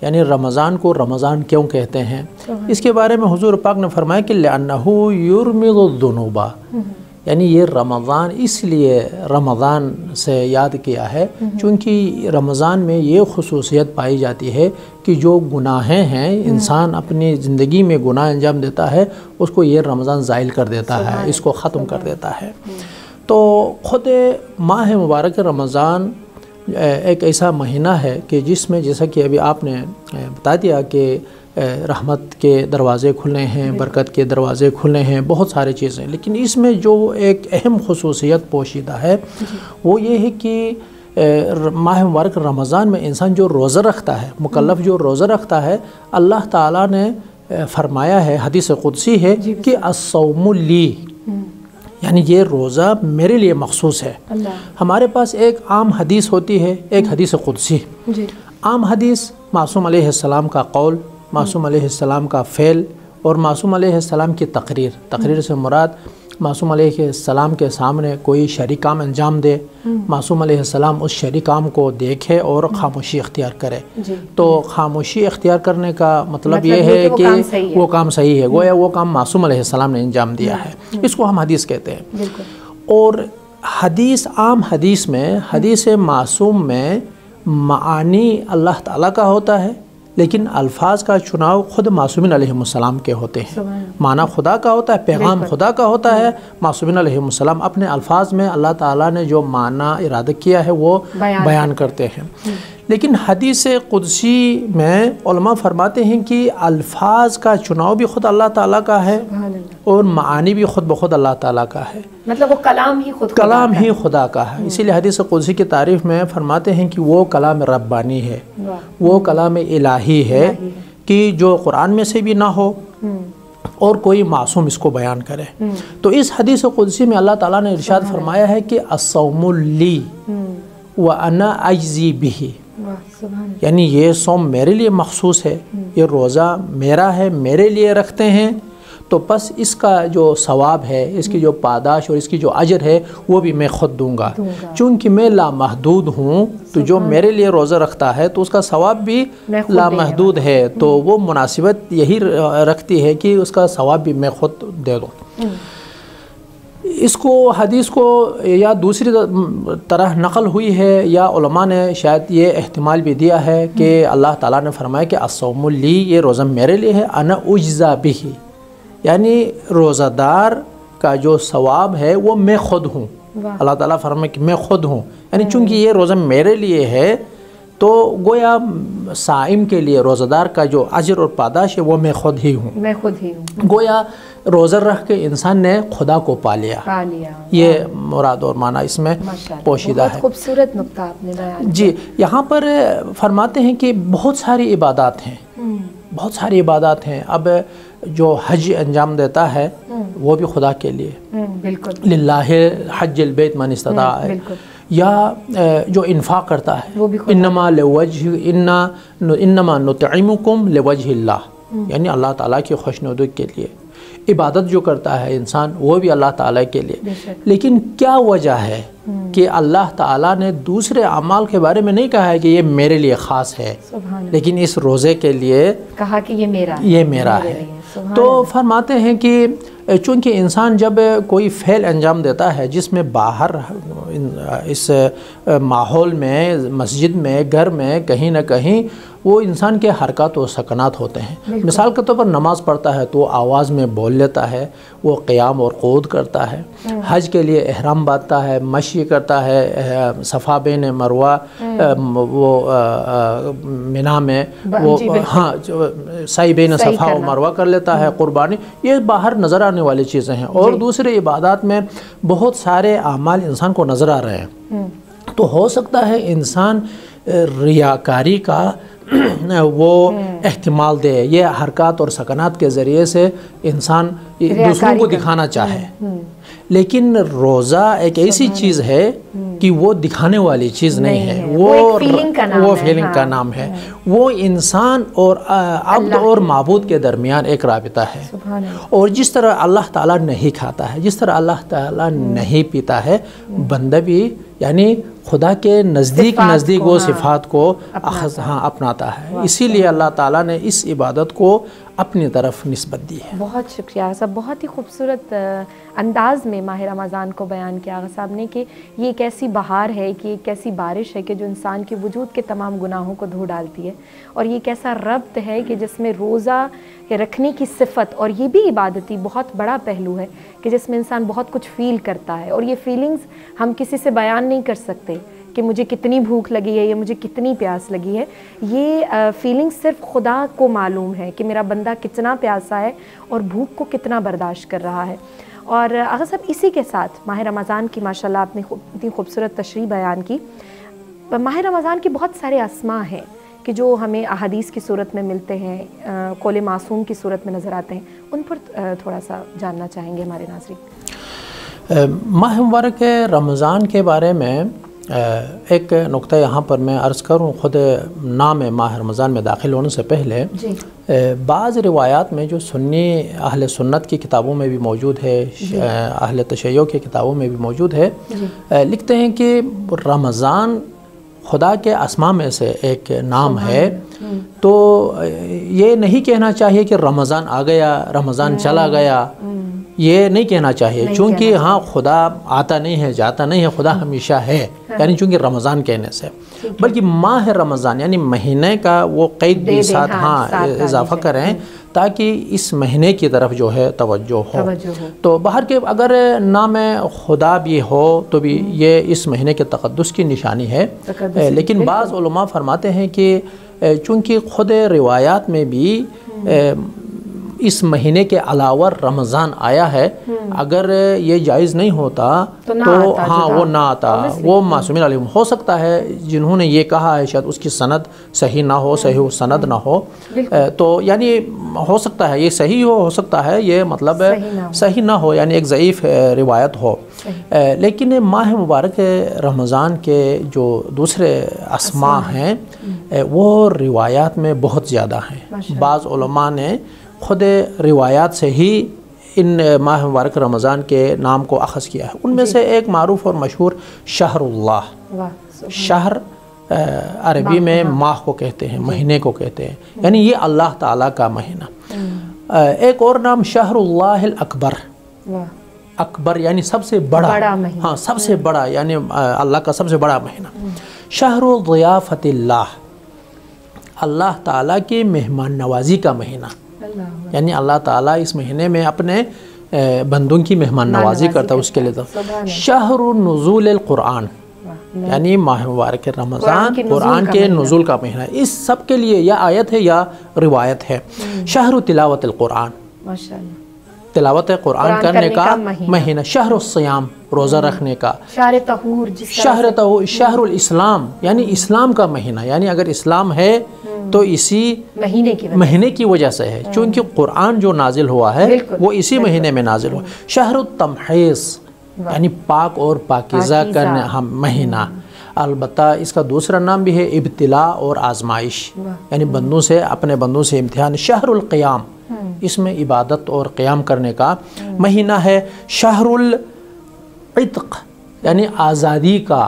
یعنی رمضان کو رمضان کیوں کہتے ہیں؟ اس کے بارے میں حضور پاک نے فرمایا کہ لأنه يرمض الذنوب، یعنی یہ رمضان اس لیے رمضان سے یاد کیا ہے چونکہ رمضان میں یہ خصوصیت پائی جاتی ہے کہ جو گناہیں ہیں انسان اپنی زندگی میں گناہ انجام دیتا ہے اس کو یہ رمضان زائل کر دیتا ہے، اس کو ختم کر دیتا ہے۔ تو خود ماہ مبارک رمضان ایک ایسا مہینہ ہے کہ جس میں جیسا کہ ابھی آپ نے بتا دیا کہ رحمت کے دروازے کھلے ہیں، برکت کے دروازے کھلے ہیں، بہت سارے چیزیں، لیکن اس میں جو ایک اہم خصوصیت پوشیدہ ہے وہ یہ ہے کہ ماہ مبارک رمضان میں انسان جو روزہ رکھتا ہے، مکلف جو روزہ رکھتا ہے، اللہ تعالیٰ نے فرمایا ہے، حدیث قدسی ہے کہ الصوم لی، یعنی یہ روزہ میرے لیے مخصوص ہے۔ ہمارے پاس ایک عام حدیث ہوتی ہے، ایک حدیث قدسی۔ عام حدیث معصوم علیہ السلام کا قول، معصوم علیہ السلام کا فعل اور معصوم علیہ السلام کی تقریر سے مراد معصوم علیہ السلام کے سامنے کوئی شرعی کام انجام دے، معصوم علیہ السلام اس شرعی کام کو دیکھے اور خاموشی اختیار کرے۔ تو خاموشی اختیار کرنے کا مطلب یہ ہے کہ وہ کام صحیح ہے، گویا وہ کام معصوم علیہ السلام نے انجام دیا ہے، اس کو ہم حدیث کہتے ہیں۔ اور حدیث عام حدیث میں، حدیث معصوم میں معانی اللہ تعالیٰ کا ہوتا ہے لیکن الفاظ کا چناؤ خود معصومین علیہ السلام کے ہوتے ہیں، معنی خدا کا ہوتا ہے، پیغام خدا کا ہوتا ہے، معصومین علیہ السلام اپنے الفاظ میں اللہ تعالیٰ نے جو معنی ارادہ کیا ہے وہ بیان کرتے ہیں۔ لیکن حدیث قدسی میں علماء فرماتے ہیں کہ الفاظ کا چناؤ بھی خود اللہ تعالیٰ کا ہے اور معانی بھی خود بخود اللہ تعالیٰ کا ہے، مطلب وہ کلام ہی خدا کا ہے۔ اسی لیے حدیث قدسی کی تعریف میں فرماتے ہیں کہ وہ کلام ربانی ہے، وہ کلام الہی ہے کہ جو قرآن میں سے بھی نہ ہو اور کوئی معصوم اس کو بیان کرے۔ تو اس حدیث قدسی میں اللہ تعالیٰ نے ارشاد فرمایا ہے کہ الصوم لی وانا اجزی بہ، یعنی یہ صوم میرے لیے مخصوص ہے، یہ روزہ میرا ہے، میرے لیے رکھتے ہیں، تو بس اس کا جو ثواب ہے، اس کی جو پاداش اور اس کی جو اجر ہے وہ بھی میں خود دوں گا، چونکہ میں لامحدود ہوں، تو جو میرے لیے روزہ رکھتا ہے تو اس کا ثواب بھی لامحدود ہے، تو وہ مناسبت یہی رکھتی ہے کہ اس کا ثواب بھی میں خود دے دوں۔ اس کو حدیث کو یا دوسری طرح نقل ہوئی ہے یا علماء نے شاید یہ احتمال بھی دیا ہے کہ اللہ تعالیٰ نے فرمایا کہ الصوم لی، یہ روزہ میرے لیے ہے، انا اجزا بہ، یعنی روزہ دار کا جو ثواب ہے وہ میں خود ہوں۔ اللہ تعالیٰ فرمائے کہ میں خود ہوں، یعنی چونکہ یہ روزہ میرے لیے ہے تو گویا صائم کے لیے روزہ دار کا جو اجر اور پاداش ہے وہ میں خود ہی ہوں، گویا روزہ رکھ کے انسان نے خدا کو پا لیا، یہ مراد اور معنی اس میں پوشیدہ ہے۔ بہت خوبصورت نقطہ آپ نے بیان جی، یہاں پر فرماتے ہیں کہ بہت ساری عبادات ہیں، بہت ساری عبادات ہیں۔ اب جو حج انجام دیتا ہے وہ بھی خدا کے لیے، للہ حج البیت من استطاع ہے، یا جو انفاق کرتا ہے انما نطعمکم لوجہ اللہ، یعنی اللہ تعالیٰ کی خوشنودی کے لیے عبادت جو کرتا ہے انسان وہ بھی اللہ تعالیٰ کے لیے۔ لیکن کیا وجہ ہے کہ اللہ تعالیٰ نے دوسرے اعمال کے بارے میں نہیں کہا ہے کہ یہ میرے لیے خاص ہے، لیکن اس روزے کے لیے کہا کہ یہ میرا ہے؟ تو فرماتے ہیں کہ چونکہ انسان جب کوئی فعل انجام دیتا ہے جس میں باہر اس ماحول میں، مسجد میں، گھر میں، کہیں نہ کہیں وہ انسان کے حرکات و سکنات ہوتے ہیں، مثال کے طور پر نماز پڑھتا ہے تو وہ آواز میں بول لیتا ہے، وہ قیام اور قعود کرتا ہے، حج کے لیے احرام باندھتا ہے، مشی کرتا ہے، صفا بین مروہ وہ منا میں وہ سعی بین صفا و مروہ کر لیتا ہے، قربانی، یہ باہر نظر آنے والی چیزیں ہیں۔ اور دوسرے عبادات میں بہت سارے اعمال انسان کو نظر آ رہے ہیں، تو ہو سکتا ہے انسان ریاکاری کا وہ احتمال دے، یہ حرکات اور سکنات کے ذریعے سے انسان دوسروں کو دکھانا چاہے، لیکن روزہ ایک ایسی چیز ہے کہ وہ دکھانے والی چیز نہیں ہے، وہ فیلنگ کا نام ہے، وہ انسان اور عبد اور معبود کے درمیان ایک رابطہ ہے۔ اور جس طرح اللہ تعالیٰ نہیں کھاتا ہے، جس طرح اللہ تعالیٰ نہیں پیتا ہے، بندہ بھی یعنی خدا کے نزدیک وہ صفات کو اپناتا ہے۔ اسی لیے اللہ تعالیٰ نے اس عبادت کو اپنی طرف نسبت دی ہے۔ بہت شکریہ آغا صاحب، بہت ہی خوبصورت انداز میں ماہ رمضان کو بیان کیا آغا صاحب نے کہ یہ ایک ایسی بہار ہے، کہ ایک ایسی بارش ہے کہ جو انسان کے وجود کے تمام گناہوں کو دھو ڈالتی ہے، اور یہ ایک ایسا ربط ہے کہ جس میں روزہ رکھنے کی صفت، اور یہ بھی عبادتی بہت بڑا پہلو ہے کہ جس میں انسان بہت کچھ فیل کرتا ہے، اور یہ فیلنگز ہم کسی سے بیان نہیں کر سکتے کہ مجھے کتنی بھوک لگی ہے یا مجھے کتنی پیاس لگی ہے۔ یہ فیلنگ صرف خدا کو معلوم ہے کہ میرا بندہ کتنا پیاسا ہے اور بھوک کو کتنا برداشت کر رہا ہے۔ اور آغا صاحب اسی کے ساتھ ماہ رمضان کی ماشاءاللہ آپ نے اتنی خوبصورت تشریح بیان کی۔ ماہ رمضان کے بہت سارے اسماء ہیں کہ جو ہمیں احادیث کی صورت میں ملتے ہیں، قول معصوم کی صورت میں نظر آتے ہیں، ان پر تھوڑا سا جاننا چاہیں گے ہمارے ناظرین۔ ماہ مبارک رمضان کے بارے میں ایک نقطہ یہاں پر میں عرض کروں، خود نام ماہ رمضان میں داخل ہونے سے پہلے بعض روایات میں جو سنی اہل سنت کی کتابوں میں بھی موجود ہے، اہل تشیع کی کتابوں میں بھی موجود ہے، لکھتے ہیں کہ رمضان خدا کے اسماء میں سے ایک نام ہے۔ تو یہ نہیں کہنا چاہیے کہ رمضان آ گیا، رمضان چلا گیا، یہ نہیں کہنا چاہیے، چونکہ ہاں خدا آتا نہیں ہے، جاتا نہیں ہے، خدا ہمیشہ ہے، یعنی چونکہ رمضان کہنے سے، بلکہ ماہ رمضان یعنی مہینے کا وہ قید بھی ساتھ اضافہ کریں تاکہ اس مہینے کی طرف جو ہے توجہ ہو۔ تو باہر کے اگر نام خدا بھی ہو تو بھی یہ اس مہینے کے تقدس کی نشانی ہے، لیکن بعض علماء فرماتے ہیں کہ چونکہ خود روایات میں بھی اس مہینے کے علاوہ رمضان آیا ہے، اگر یہ جائز نہیں ہوتا تو ہاں وہ نہ آتا، وہ معصومین علیہم ہو سکتا ہے جنہوں نے یہ کہا ہے، شاید اس کی سند صحیح نہ ہو، صحیح سند نہ ہو، تو یعنی ہو سکتا ہے یہ صحیح ہو سکتا ہے یہ مطلب صحیح نہ ہو، یعنی ایک ضعیف روایت ہو۔ لیکن ماہ مبارک رمضان کے جو دوسرے اسماء ہیں وہ روایات میں بہت زیادہ ہیں۔ بعض علماء نے خود روایات سے ہی ان ماہ مبارک رمضان کے نام کو اخذ کیا ہے۔ ان میں سے ایک معروف اور مشہور شہر اللہ، شہر عربی میں ماہ کو کہتے ہیں، مہینے کو کہتے ہیں، یعنی یہ اللہ تعالیٰ کا مہینہ۔ ایک اور نام شہر اللہ الاکبر، اکبر یعنی سب سے بڑا، ہاں سب سے بڑا، یعنی اللہ کا سب سے بڑا مہینہ۔ شہر ضیافت اللہ، اللہ تعالیٰ کی مہمان نوازی کا مہینہ، یعنی اللہ تعالیٰ اس مہینے میں اپنے بندوں کی مہمان نوازی کرتا ہے، اس کے لیے۔ شہر نزول القرآن، یعنی ماہ مبارک رمضان قرآن کے نزول کا مہینہ، اس سب کے لیے یا آیت ہے یا روایت ہے۔ شہر تلاوت القرآن، تلاوت قرآن کرنے کا مہینہ۔ شہر الصیام، روزہ رکھنے کا۔ شہر الاسلام، یعنی اسلام کا مہینہ، یعنی اگر اسلام ہے تو اسی مہینے کی وجہ سے ہے، چونکہ قرآن جو نازل ہوا ہے وہ اسی مہینے میں نازل ہوا۔ شہر التمحیص، یعنی پاک اور پاکیزہ کرنے مہینہ۔ البتہ اس کا دوسرا نام بھی ہے ابتلاء اور آزمائش، یعنی بندوں سے، اپنے بندوں سے امتحان۔ شہر القیام، اس میں عبادت اور قیام کرنے کا مہینہ ہے۔ شہر العتق، یعنی آزادی کا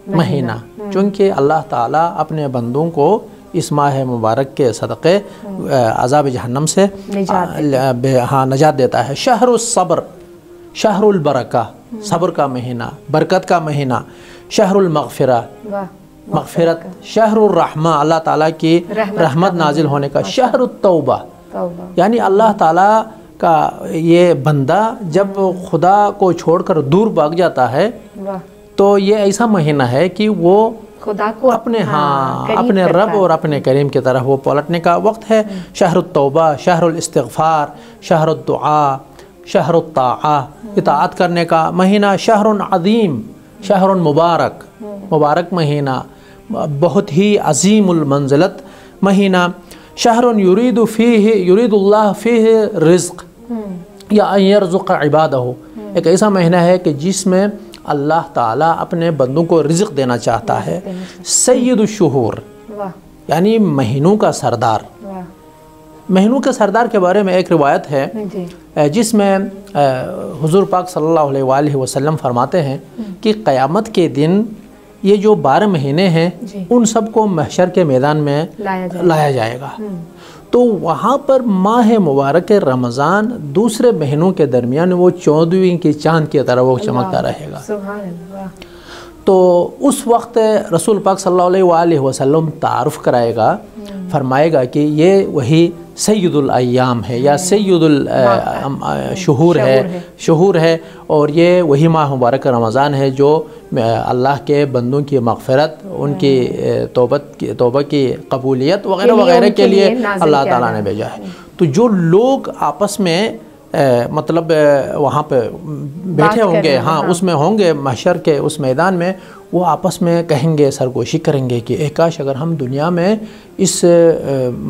مہینہ، چونکہ اللہ تعالیٰ اپنے بندوں کو اس ماہ مبارک کے صدقے عذاب جہنم سے نجات دیتا ہے۔ شہر الصبر، شہر البرکہ، صبر کا مہینہ، برکت کا مہینہ۔ شہر المغفرہ، مغفرت۔ شہر الرحمہ، اللہ تعالیٰ کی رحمت نازل ہونے کا۔ شہر التوبہ، یعنی اللہ تعالیٰ کا یہ بندہ جب خدا کو چھوڑ کر دور بھاگ جاتا ہے تو یہ ایسا مہینہ ہے کہ وہ خدا کو اپنے رب اور اپنے کریم کی طرف وہ پلٹنے کا وقت ہے۔ شہر التوبہ، شہر الاستغفار، شہر الدعاء، شہر الطاعہ، اطاعت کرنے کا مہینہ۔ شہر عظیم، شہر مبارک، مبارک مہینہ، بہت ہی عظیم المنزلت مہینہ۔ شہر یرید اللہ فیہ رزق یا ان یرزق عبادہ، ایک ایسا مہینہ ہے کہ جس میں اللہ تعالیٰ اپنے بندوں کو رزق دینا چاہتا ہے. سید الشہور یعنی مہینوں کا سردار. مہینوں کے سردار کے بارے میں ایک روایت ہے جس میں حضور پاک صلی اللہ علیہ وآلہ وسلم فرماتے ہیں کہ قیامت کے دن یہ جو 12 مہینے ہیں ان سب کو محشر کے میدان میں لایا جائے گا. تو وہاں پر ماہ مبارک رمضان دوسرے مہینوں کے درمیان وہ 14ویں کی چاند کی طرح وہ چمکتا رہے گا. تو اس وقت رسول پاک صلی اللہ علیہ وآلہ وسلم تعارف کرائے گا، فرمائے گا کہ یہ وہی سید الایام ہے یا سید الشہور ہے اور یہ وہی ماہ مبارک رمضان ہے جو اللہ کے بندوں کی مغفرت، ان کی توبہ کی قبولیت وغیرہ وغیرہ کے لیے اللہ تعالیٰ نے بھیجا ہے. تو جو لوگ آپس میں مطلب وہاں پہ بیٹھے ہوں گے، ہاں اس میں ہوں گے محشر کے اس میدان میں، وہ آپس میں کہیں گے، سرگوشی کریں گے کہ کاش اگر ہم دنیا میں اس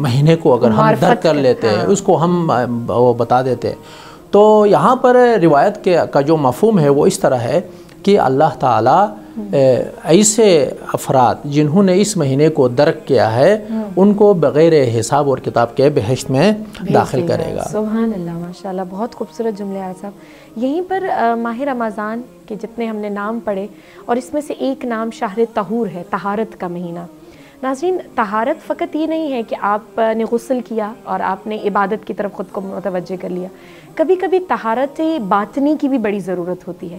مہینے کو اگر ہم درک کر لیتے ہیں، اس کو ہم وہ بتا دیتے. تو یہاں پر روایت کا جو مفہوم ہے وہ اس طرح ہے کہ اللہ تعالیٰ ایسے افراد جنہوں نے اس مہینے کو درک کیا ہے ان کو بغیر حساب اور کتاب کے بہشت میں داخل کرے گا. سبحان اللہ، ماشاءاللہ، بہت خوبصورت جملے ہیں صاحب. یہیں پر ماہ رمضان کے جتنے ہم نے نام پڑھے اور اس میں سے ایک نام شہر طہور ہے، طہارت کا مہینہ. ناظرین، طہارت فقط یہ نہیں ہے کہ آپ نے غسل کیا اور آپ نے عبادت کی طرف خود کو متوجہ کر لیا. کبھی کبھی طہارت باطنی کی بھی بڑی ضرورت ہوتی ہے.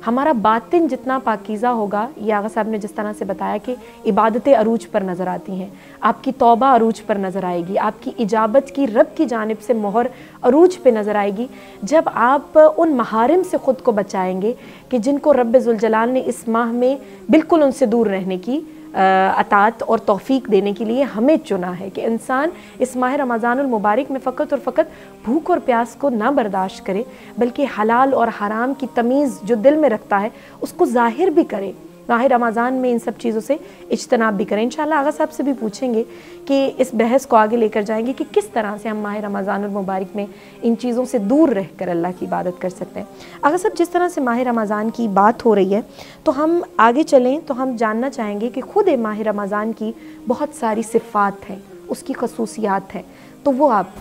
ہمارا باطن جتنا پاکیزہ ہوگا، یہ آغا صاحب نے جس طرح سے بتایا کہ عبادتیں عروج پر نظر آتی ہیں، آپ کی توبہ عروج پر نظر آئے گی، آپ کی اجابت کی رب کی جانب سے مہر عروج پہ نظر آئے گی جب آپ ان محارم سے خود کو بچائیں گے کہ جن کو رب ذوالجلال نے اس ماہ میں بالکل ان سے دور رہنے کی اطاعت اور توفیق دینے کے لیے ہمیں چنا ہے کہ انسان اس ماہ رمضان المبارک میں فقط اور فقط بھوک اور پیاس کو نہ برداشت کرے بلکہ حلال اور حرام کی تمیز جو دل میں رکھتا ہے اس کو ظاہر بھی کرے. ماہ رمضان میں ان سب چیزوں سے اجتناب بھی کریں. انشاءاللہ آغا صاحب سے بھی پوچھیں گے کہ اس بحث کو آگے لے کر جائیں گے کہ کس طرح سے ہم ماہ رمضان المبارک میں ان چیزوں سے دور رہ کر اللہ کی عبادت کر سکتے ہیں. آغا صاحب، جس طرح سے ماہ رمضان کی بات ہو رہی ہے تو ہم آگے چلیں تو ہم جاننا چاہیں گے کہ خود ماہ رمضان کی بہت ساری صفات ہیں، اس کی خصوصیات ہیں، تو وہ آپ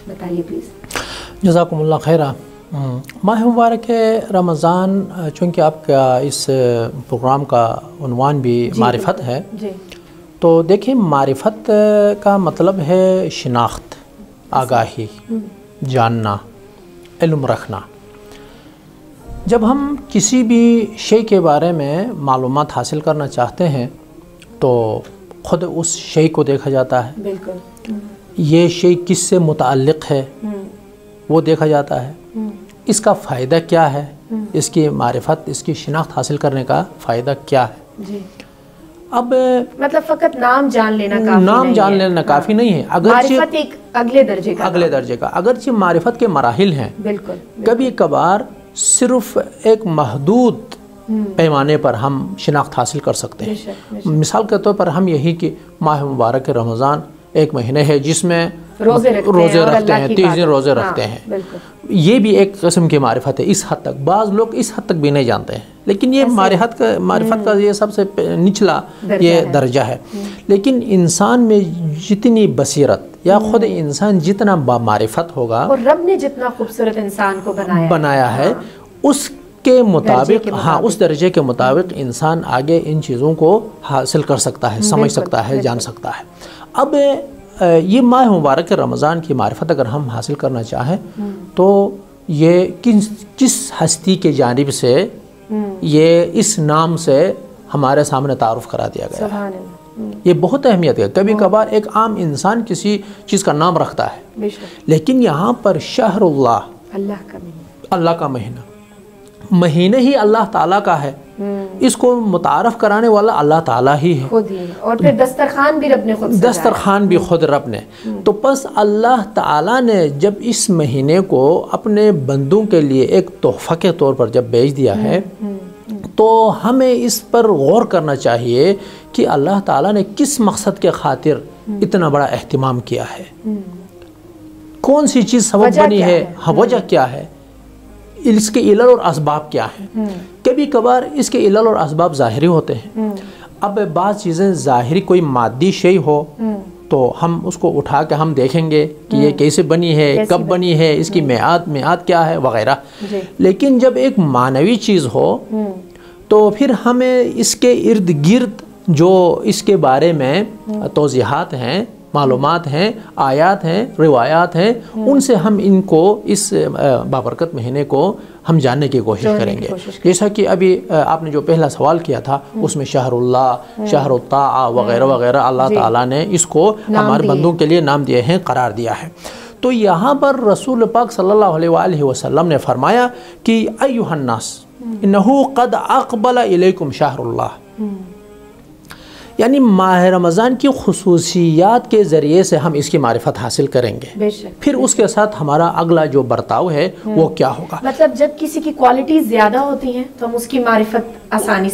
بتائیے پلیز. جزاکم اللہ خیرہ. ماہ مبارک رمضان، چونکہ آپ کا اس پروگرام کا عنوان بھی معرفت ہے، تو دیکھیں معرفت کا مطلب ہے شناخت، آگاہی، جاننا، علم رکھنا. جب ہم کسی بھی شے کے بارے میں معلومات حاصل کرنا چاہتے ہیں تو خود اس شے کو دیکھا جاتا ہے. بالکل. یہ شے کس سے متعلق ہے وہ دیکھا جاتا ہے. اس کا فائدہ کیا ہے، اس کی معرفت، اس کی شناخت حاصل کرنے کا فائدہ کیا ہے. جی. اب مطلب فقط نام جان لینا کافی نہیں ہے. نام جان لینا کافی نہیں ہے. معرفت ایک اگلے درجے کا اگرچہ معرفت کے مراحل ہیں. بالکل. کبھی کبھار صرف ایک محدود پیمانے پر ہم شناخت حاصل کر سکتے ہیں. مثال کے طور پر ہم یہی کہ ماہ مبارک رمضان ایک مہینے ہے جس میں روزے رکھتے ہیں، 30 دن روزے رکھتے ہیں. یہ بھی ایک قسم کی معرفت ہے. اس حد تک بعض لوگ اس حد تک بھی نہیں جانتے ہیں، لیکن یہ معرفت کا یہ سب سے نچلا یہ درجہ ہے. لیکن انسان میں جتنی بصیرت یا خود انسان جتنا بامعرفت ہوگا اور رب نے جتنا خوبصورت انسان کو بنایا ہے اس کے مطابق، اس درجے کے مطابق انسان آگے ان چیزوں کو حاصل کر سکتا ہے، سمجھ سکتا ہے، جان سکتا ہے. اب یہ ماہ مبارک رمضان کی معرفت اگر ہم حاصل کرنا چاہیں تو یہ کس ہستی کے جانب سے یہ اس نام سے ہمارے سامنے تعارف کرا دیا گیا ہے. یہ بہت اہمیت ہے. کبھی کبھار ایک عام انسان کسی چیز کا نام رکھتا ہے، لیکن یہاں پر شہر اللہ کا مہینہ ہی اللہ تعالیٰ کا ہے. اس کو متعارف کرانے والا اللہ تعالیٰ ہی ہے خود ہی، اور پھر دسترخوان بھی خود رب نے. تو پس اللہ تعالیٰ نے جب اس مہینے کو اپنے بندوں کے لیے ایک تحفہ کے طور پر جب بھیج دیا ہے تو ہمیں اس پر غور کرنا چاہیے کہ اللہ تعالیٰ نے کس مقصد کے خاطر اتنا بڑا اہتمام کیا ہے، کون سی چیز سبب بنی ہے، وجہ کیا ہے، اس کے علل اور اسباب کیا ہیں. کبھی کبھار اس کے علل اور اسباب ظاہری ہوتے ہیں. اب بعض چیزیں ظاہری کوئی مادی شے ہو تو ہم اس کو اٹھا کے ہم دیکھیں گے کہ یہ کیسے بنی ہے, کب بنی ہے, اس کی میعاد کیا ہے وغیرہ. لیکن جب ایک معنوی چیز ہو تو پھر ہمیں اس کے ارد گرد جو اس کے بارے میں توضیحات ہیں, معلومات ہیں, آیات ہیں, روایات ہیں, ان سے ہم ان کو اس بابرکت مہینے کو ہم جاننے کی کوشش کریں گے. جیسا کہ ابھی آپ نے جو پہلا سوال کیا تھا اس میں شہر اللہ, شہر الطاعہ وغیرہ وغیرہ اللہ تعالیٰ نے اس کو ہمارے بندوں کے لیے نام دیے ہیں, قرار دیا ہے. تو یہاں پر رسول پاک صلی اللہ علیہ وآلہ وسلم نے فرمایا کہ ایھا الناس انہو قد اقبل الیکم شہر اللہ, یعنی ماہ رمضان کی خصوصیات کے ذریعے سے ہم اس کی معرفت حاصل کریں گے. پھر اس کے ساتھ ہمارا اگلا جو برتاؤ ہے وہ کیا ہوگا. مطلب جب کسی کی کوالٹیز زیادہ ہوتی ہیں تو ہم اس کی معرفت آسانی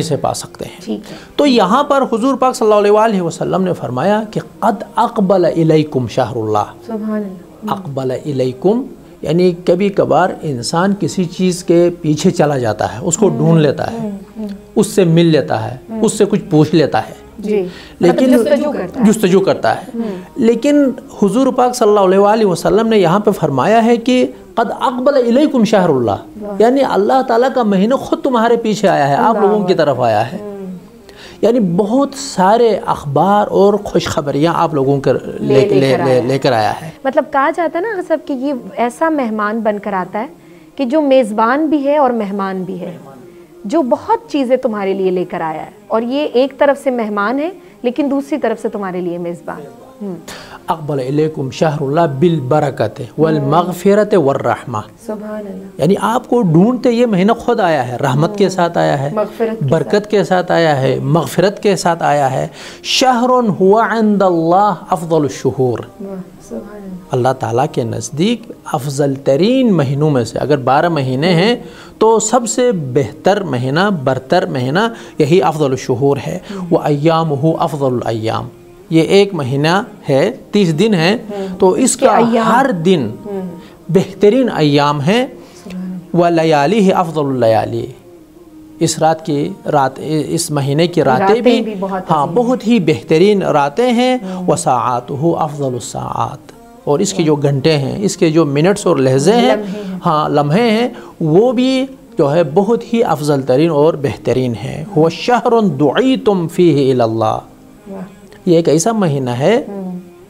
سے پا سکتے ہیں. تو یہاں پر حضور پاک صلی اللہ علیہ وآلہ وسلم نے فرمایا کہ قد اقبل الیکم شہر اللہ. سبحان اللہ. اقبل الیکم یعنی کبھی کبھار انسان کسی چیز کے پیچھے چلا جاتا ہے, اس کو ڈھونڈ لیتا ہے, اس سے مل لیتا ہے, اس سے کچھ پوچھ لیتا ہے, لیکن جستجو کرتا ہے. لیکن حضور پاک صلی اللہ علیہ وآلہ وسلم نے یہاں پہ فرمایا ہے کہ قد اقبل الیکم شہر اللہ, یعنی اللہ تعالیٰ کا مہینہ خود تمہارے پیچھے آیا ہے, آپ لوگوں کی طرف آیا ہے. یعنی بہت سارے اخبار اور خوشخبریاں آپ لوگوں کے لے کر آیا ہے. مطلب کہا جاتا ہے نا سب کہ یہ ایسا مہمان بن کر آتا ہے کہ جو میزبان بھی ہے اور مہمان بھی ہے, جو بہت چیزیں تمہارے لیے لے کر آیا ہے, اور یہ ایک طرف سے مہمان ہے لیکن دوسری طرف سے تمہارے لیے میزبان. اقبل الیکم شہر اللہ بالبرکت والمغفرت والرحمہ. سبحان اللہ. یعنی آپ کو ڈھونڈتے یہ مہینہ خود آیا ہے, رحمت کے ساتھ آیا ہے, برکت کے ساتھ آیا ہے, مغفرت کے ساتھ آیا ہے. شہر هو عند اللہ افضل الشہور. اللہ تعالیٰ کے نزدیک افضل ترین مہینوں میں سے اگر 12 مہینے ہیں تو سب سے بہتر مہینہ, برتر مہینہ یہی افضل الشہور ہے. وَأَيَّامُهُ أَفْضَلُ الْأَيَّامِ, یہ ایک مہینہ ہے, 30 دن ہے, تو اس کا ہر دن بہترین ایام ہے. وَلَيَالِهِ أَفْضَلُ اللَّيَالِي, اس رات کی رات, اس مہینے کی راتیں بھی بہت ہی بہترین راتیں ہیں. وَسَاعَاتُهُ أَفْضَلُ السَّاعَات, اور اس کے جو گھنٹے ہیں, اس کے جو منٹس اور لحظے ہیں, لمحے ہیں, وہ بھی جو ہے بہت ہی افضل ترین اور بہترین ہے. هُوَ شَهْرٌ دُعِيتُمْ فِيهِ إِلَى اللَّهِ, یہ ایک ایسا مہینہ ہے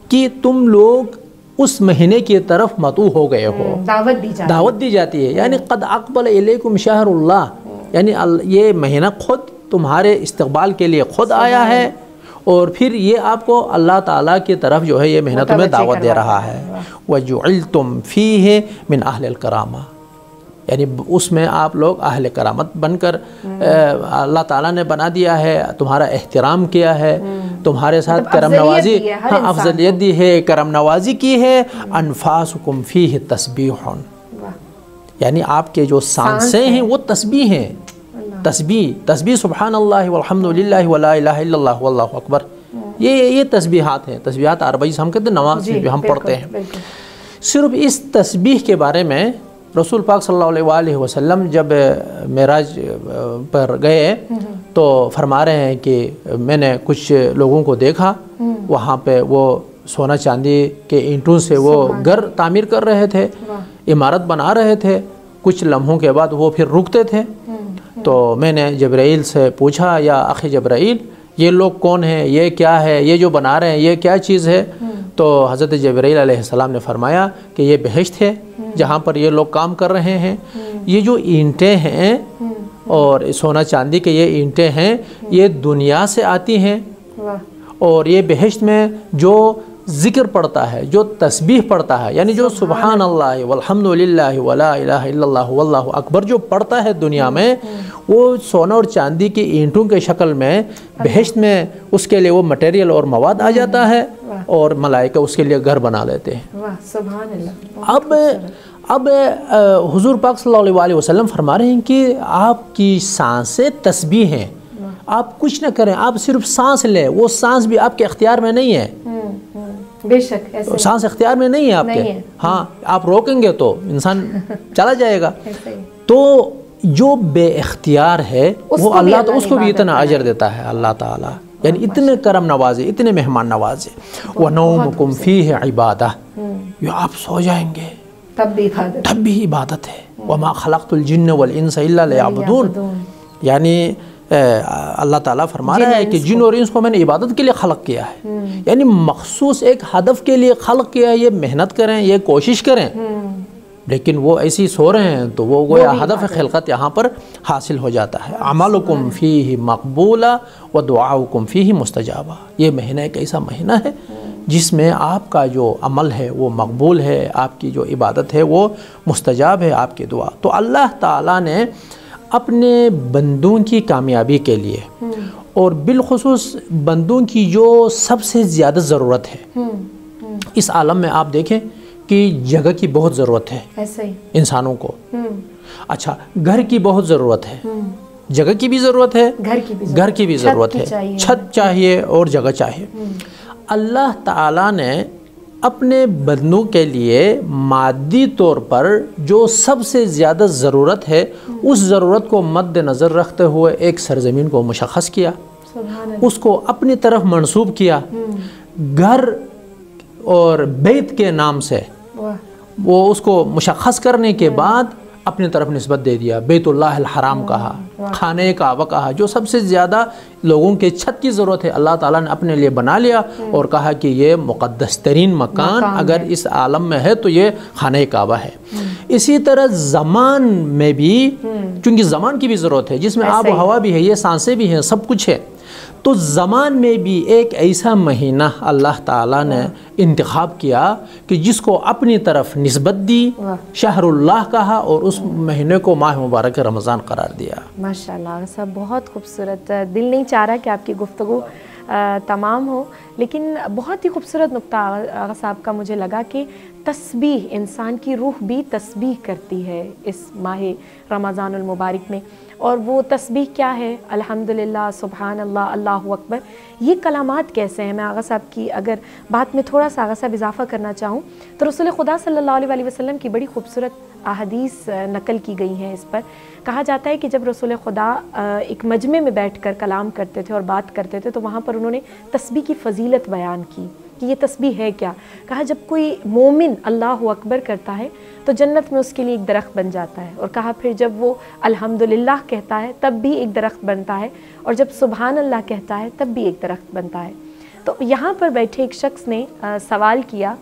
کہ تم لوگ اس مہینے کی طرف مدعو ہو گئے ہو, دعوت دی جاتی ہے. یعنی قد اقبل الیکم شہر اللہ, یعنی یہ مہینہ خود تمہارے استقبال کے لیے خود آیا ہے, اور پھر یہ آپ کو اللہ تعالیٰ کی طرف جو ہے یہ مہینہ تمہیں دعوت دے رہا ہے. وَجُعِلْتُمْ فِيهِ مِنْ أَهْلِ الْكَرَامَةِ, یعنی اس میں آپ لوگ اہل کرامت بن کر اللہ تعالیٰ نے بنا دیا ہے, تمہارا احترام کیا ہے, تمہارے ساتھ کرم نوازی, افضلیت دی ہے, کرم نوازی کی ہے. انفاسکم فیہ تسبیح, یعنی آپ کے جو سانسیں ہیں وہ تسبیح ہیں. تسبیح سبحان اللہ والحمد للہ ولا الہ الا اللہ واللہ اکبر, یہ تسبیحات ہیں. تسبیحات عربی سے ہم کہتے ہیں, نماز میں ہم پڑھتے ہیں. صرف اس تسبیح کے بارے میں رسول پاک صلی اللہ علیہ وآلہ وسلم جب معراج پر گئے تو فرما رہے ہیں کہ میں نے کچھ لوگوں کو دیکھا, وہاں پہ وہ سونا چاندی کے اینٹوں سے وہ گھر تعمیر کر رہے تھے, عمارت بنا رہے تھے. کچھ لمحوں کے بعد وہ پھر رکتے تھے. تو میں نے جبرائیل سے پوچھا, یا اخی جبرائیل, یہ لوگ کون ہیں, یہ کیا ہے, یہ جو بنا رہے ہیں یہ کیا چیز ہے؟ تو حضرت جبرائیل علیہ السلام نے فرمایا کہ یہ بہشت ہے جہاں پر یہ لوگ کام کر رہے ہیں. یہ جو اینٹیں ہیں اور سونا چاندی کے یہ اینٹیں ہیں, یہ دنیا سے آتی ہیں, اور یہ بہشت میں جو ذکر پڑھتا ہے, جو تسبیح پڑھتا ہے, یعنی جو سبحان اللہ والحمد للہ ولا الہ الا اللہ واللہ اکبر جو پڑھتا ہے دنیا میں, وہ سونا اور چاندی کی اینٹوں کے شکل میں بہشت میں اس کے لیے وہ مٹیریل اور مواد آ جاتا ہے, اور ملائکہ اس کے لیے گھر بنا لیتے ہیں. سبحان اللہ. اب حضور پاک صلی اللہ علیہ وسلم فرما رہے ہیں کہ آپ کی سانسیں تسبیح ہیں. آپ کچھ نہ کریں, آپ صرف سانس لیں, وہ سانس بھی آپ کے اختیار میں نہیں ہے. بے شک سانس اختیار میں نہیں ہے آپ کے. ہاں, آپ روکیں گے تو انسان چلا جائے گا. تو جو بے اختیار ہے وہ اللہ تو اس کو بھی اتنا اجر دیتا ہے اللہ تعالیٰ، یعنی اتنے کرم نوازے، اتنے مہمان نوازے۔ وَنَوْمُكُمْ فِيهِ عِبَادَةٌ، یہ آپ سو جائیں گے تب بھی عبادت ہے۔ وَمَا خَلَقْتُ الْجِنَّ وَالْإِنسَ إِلَّا لِيَعْبُدُونَ، یعنی اللہ تعالیٰ فرما رہا ہے کہ جن اور انس کو میں نے عبادت کے لیے خلق کیا ہے، یعنی مخصوص ایک ہدف کے لیے خلق کیا ہے، یہ محنت کریں، یہ کوشش کریں، لیکن وہ ایسی سو رہے ہیں تو وہ گویا ہدف خلقت یہاں پر حاصل ہو جاتا ہے۔ عملکم فیہ مقبولا ودعاؤکم فیہ مستجابا، یہ مہینہ ایک ایسا مہینہ ہے جس میں آپ کا جو عمل ہے وہ مقبول ہے، آپ کی جو عبادت ہے وہ مستجاب ہے، آپ کی دعا۔ تو اللہ تعالیٰ نے اپنے بندوں کی کامیابی کے لیے اور بالخصوص بندوں کی جو سب سے زیادہ ضرورت ہے اس عالم میں، آپ دیکھیں کہ جگہ کی بہت ضرورت ہے انسانوں کو، اچھا گھر کی بہت ضرورت ہے، جگہ کی بھی ضرورت ہے، گھر کی بھی ضرورت ہے، چھت چاہیے اور جگہ چاہیے۔ اللہ تعالیٰ نے اپنے بندوں کے لیے مادی طور پر جو سب سے زیادہ ضرورت ہے اس ضرورت کو مد نظر رکھتے ہوئے ایک سرزمین کو مشخص کیا، اس کو اپنی طرف منسوب کیا، گھر اور بیت کے نام سے وہ اس کو مشخص کرنے کے بعد اپنی طرف نسبت دے دیا، بیت اللہ الحرام کہا، خانہ کعبہ کہا، جو سب سے زیادہ لوگوں کے چھت کی ضرورت ہے اللہ تعالیٰ نے اپنے لیے بنا لیا اور کہا کہ یہ مقدس ترین مکان اگر اس عالم میں ہے تو یہ خانہ کعبہ ہے۔ اسی طرح زمان میں بھی، چونکہ زمان کی بھی ضرورت ہے جس میں آب و ہوا بھی ہے، یہ سانسیں بھی ہیں، سب کچھ ہے، تو زمان میں بھی ایک ایسا مہینہ اللہ تعالیٰ نے انتخاب کیا کہ جس کو اپنی طرف نسبت دی، شہر اللہ کہا، اور اس مہینے کو ماہ مبارک رمضان قرار دیا۔ ماشاءاللہ سب بہت خوبصورت، دل نہیں چاہ رہا کہ آپ کی گفتگو تمام ہو، لیکن بہت ہی خوبصورت نقطہ آغا صاحب کا مجھے لگا کہ تسبیح، انسان کی روح بھی تسبیح کرتی ہے اس ماہ رمضان المبارک میں، اور وہ تسبیح کیا ہے؟ الحمدللہ، سبحان اللہ، اللہ اکبر۔ یہ کلمات کیسے ہیں؟ میں آغا صاحب کی اگر بات میں تھوڑا سا آغا صاحب اضافہ کرنا چاہوں تو رسول خدا صلی اللہ علیہ وسلم کی بڑی خوبصورت احادیث نقل کی گئی ہیں اس پر۔ کہا جاتا ہے کہ جب رسول خدا ایک مجمع میں بیٹھ کر کلام کرتے تھے اور بات کرتے تھے تو وہاں پر انہوں نے تسبیح کی فضیلت بیان کی کہ یہ تسبیح ہے کیا؟ کہا جب کوئی مومن اللہ اکبر کرتا ہے تو جنت میں اس کے لیے ایک درخت بن جاتا ہے، اور کہا پھر جب وہ الحمدللہ کہتا ہے تب بھی ایک درخت بنتا ہے، اور جب سبحان اللہ کہتا ہے تب بھی ایک درخت بنتا ہے۔ تو یہاں پر بیٹھے ایک شخص نے سوال کیا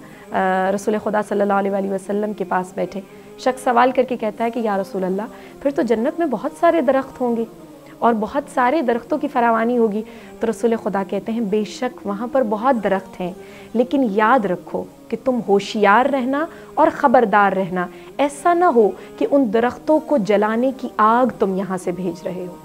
رسول خدا صلی اللہ علیہ وسلم کے پاس بیٹھے شخص سوال کر کے کہتا ہے کہ یا رسول اللہ، پھر تو جنت میں بہت سارے درخت ہوں گے اور بہت سارے درختوں کی فراوانی ہوگی۔ تو رسول خدا کہتے ہیں بے شک وہاں پر بہت درخت ہیں، لیکن یاد رکھو کہ تم ہوشیار رہنا اور خبردار رہنا، ایسا نہ ہو کہ ان درختوں کو جلانے کی آگ تم یہاں سے بھیج رہے ہو۔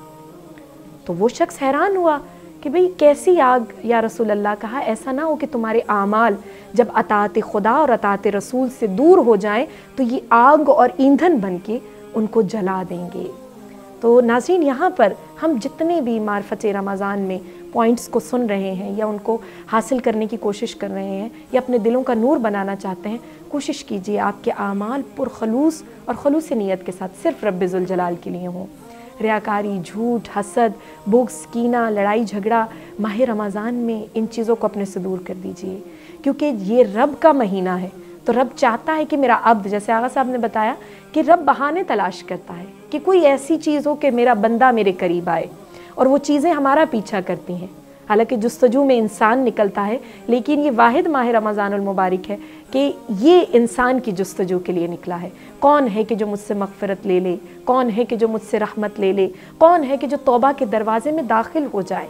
تو وہ شخص حیران ہوا کہ بھئی کیسی آگ یا رسول اللہ؟ کہا ایسا نہ ہو کہ تمہارے اعمال جب اطاعت خدا اور اطاعت رسول سے دور ہو جائیں تو یہ آگ اور ایندھن بن کے ان کو جلا دیں گے۔ تو ناظرین، یہاں پر ہم جتنے بھی معرفت رمضان میں پوائنٹس کو سن رہے ہیں یا ان کو حاصل کرنے کی کوشش کر رہے ہیں یا اپنے دلوں کا نور بنانا چاہتے ہیں، کوشش کیجئے آپ کے اعمال پرخلوص اور خلوص نیت کے ساتھ صرف رب ذوالجلال کے لیے ہوں۔ ریاکاری، جھوٹ، حسد، بغض، کینہ، لڑائی جھگڑا ماہ رمضان میں ان چیزوں کو اپنے سے دور کر دیجئے، کیونکہ یہ رب کا مہینہ ہے۔ تو رب چاہتا ہے کہ میرا عبد، جیسے آغا صاحب نے بتایا کہ رب بہانے تلاش کرتا ہے کہ کوئی ایسی چیز ہو کہ میرا بندہ میرے قریب آئے، اور وہ چیزیں ہمارا پیچھا کرتی ہیں۔ حالانکہ جستجو میں انسان نکلتا ہے، لیکن یہ واحد ماہ رمضان المبارک ہے کہ یہ انسان کی جستجو کے لیے نکلا ہے۔ کون ہے کہ جو مجھ سے مغفرت لے لے؟ کون ہے کہ جو مجھ سے رحمت لے لے؟ کون ہے کہ جو توبہ کے دروازے میں داخل ہو جائے؟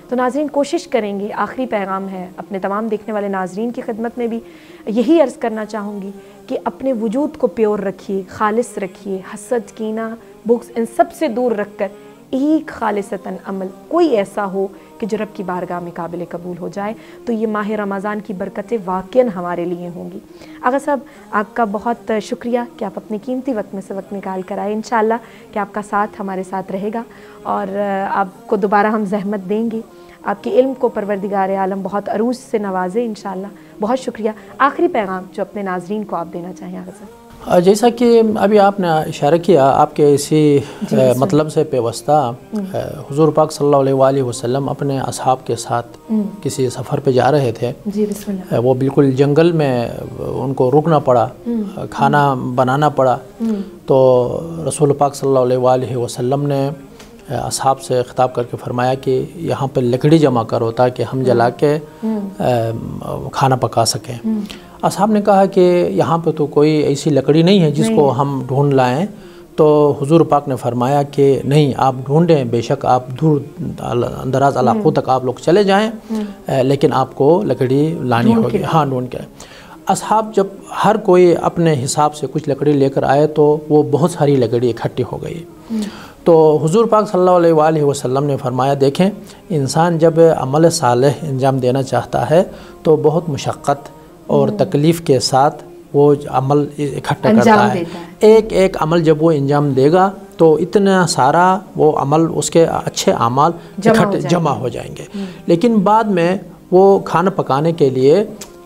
تو ناظرین کوشش کریں گے، آخری پیغام ہے اپنے تمام دیکھنے والے ناظرین کی خدمت میں بھی یہی عرض کرنا چاہوں گی کہ اپنے وجود کو پیور رکھیے، خالص رکھیے، حسد، کینہ، بغض ان سب سے دور رکھ کر ایک خالصتاً عمل کوئی ایسا ہو کہ جو رب کی بارگاہ میں قابل قبول ہو جائے، تو یہ ماہ رمضان کی برکتیں واقعاً ہمارے لیے ہوں گی۔ آغا صاحب آپ کا بہت شکریہ کہ آپ اپنے قیمتی وقت میں سے وقت نکال کر آئے، انشاءاللہ کہ آپ کا ساتھ ہمارے ساتھ رہے گا اور آپ کو دوبارہ ہم زحمت دیں گے۔ آپ کے علم کو پروردگار عالم بہت عروج سے نوازے انشاءاللہ۔ بہت شکریہ۔ آخری پیغام جو اپنے ناظرین کو آپ دینا چاہیں آغا صاحب۔ جیسا کہ ابھی آپ نے اشارہ کیا، آپ کے اسی مطلب سے پیوستہ حضور پاک صلی اللہ علیہ وآلہ وسلم اپنے اصحاب کے ساتھ کسی سفر پہ جا رہے تھے. جی بسم اللہ. وہ بالکل جنگل میں ان کو رکنا پڑا، کھانا بنانا پڑا. تو رسول پاک صلی اللہ علیہ وآلہ وسلم نے اصحاب سے خطاب کر کے فرمایا کہ یہاں پہ لکڑی جمع کرو تاکہ ہم جلا کے کھانا پکا سکیں. اصحاب نے کہا کہ یہاں پہ تو کوئی ایسی لکڑی نہیں ہے جس کو ہم ڈھونڈ لائیں. تو حضور پاک نے فرمایا کہ نہیں، آپ ڈھونڈیں، بے شک آپ دور دراز علاقوں تک آپ لوگ چلے جائیں، لیکن آپ کو لکڑی لانی ہوگی. ہاں، ڈھونڈ کے. اصحاب جب ہر کوئی اپنے حساب سے کچھ لکڑی لے کر آئے تو وہ بہت ساری لکڑی اکٹھی ہو گئی. تو حضور پاک صلی اللہ علیہ وآلہ وسلم نے فرمایا دیکھیں، انسان جب عمل صالح انجام دینا چاہتا ہے تو بہت مشقت اور تکلیف کے ساتھ وہ عمل اکٹھا کرتا ہے. ایک ایک عمل جب وہ انجام دے گا تو اتنا سارا وہ عمل، اس کے اچھے اعمال جمع ہو جائیں گے. لیکن بعد میں وہ کھانا پکانے کے لیے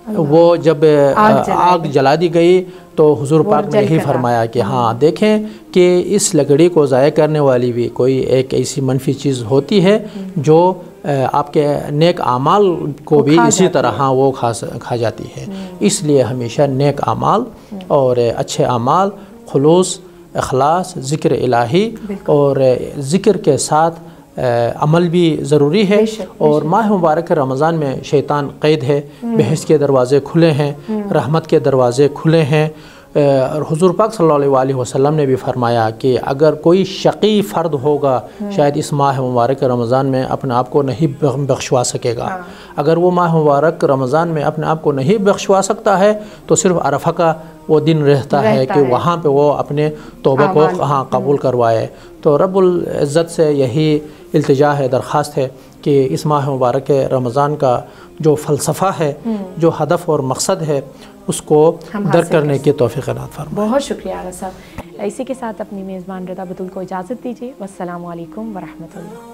وہ جب آگ جلا دی گئی تو حضور پاک نے یہی فرمایا کہ ہاں دیکھیں کہ اس لکڑی کو ضائع کرنے والی بھی کوئی ایک ایسی منفی چیز ہوتی ہے جو آپ کے نیک اعمال کو بھی اسی طرح ہاں وہ کھا جاتی ہے. اس لیے ہمیشہ نیک اعمال اور اچھے اعمال، خلوص، اخلاص، ذکر الہی اور ذکر کے ساتھ عمل بھی ضروری ہے. اور ماہ مبارک رمضان میں شیطان قید ہے، بہشت کے دروازے کھلے ہیں، رحمت کے دروازے کھلے ہیں. اور حضور پاک صلی اللہ علیہ وآلہ وسلم نے بھی فرمایا کہ اگر کوئی شقی فرد ہوگا شاید اس ماہ مبارک رمضان میں اپنے آپ کو نہیں بخشوا سکے گا. اگر وہ ماہ مبارک رمضان میں اپنے آپ کو نہیں بخشوا سکتا ہے تو صرف عرفہ کا وہ دن رہتا ہے کہ وہاں پہ وہ اپنے توبہ کو قبول کروائے. تو رب العزت سے یہی التجا ہے، درخواست ہے کہ اس ماہ مبارک رمضان کا جو فلسفہ ہے، جو ہدف اور مقصد ہے، اس کو درک کرنے کی توفیق عنایت فرمائے. بہت شکریہ عارف صاحب. اسی کے ساتھ اپنی میزبان رضا بتول کو اجازت دیجیے. والسلام علیکم ورحمۃ اللہ.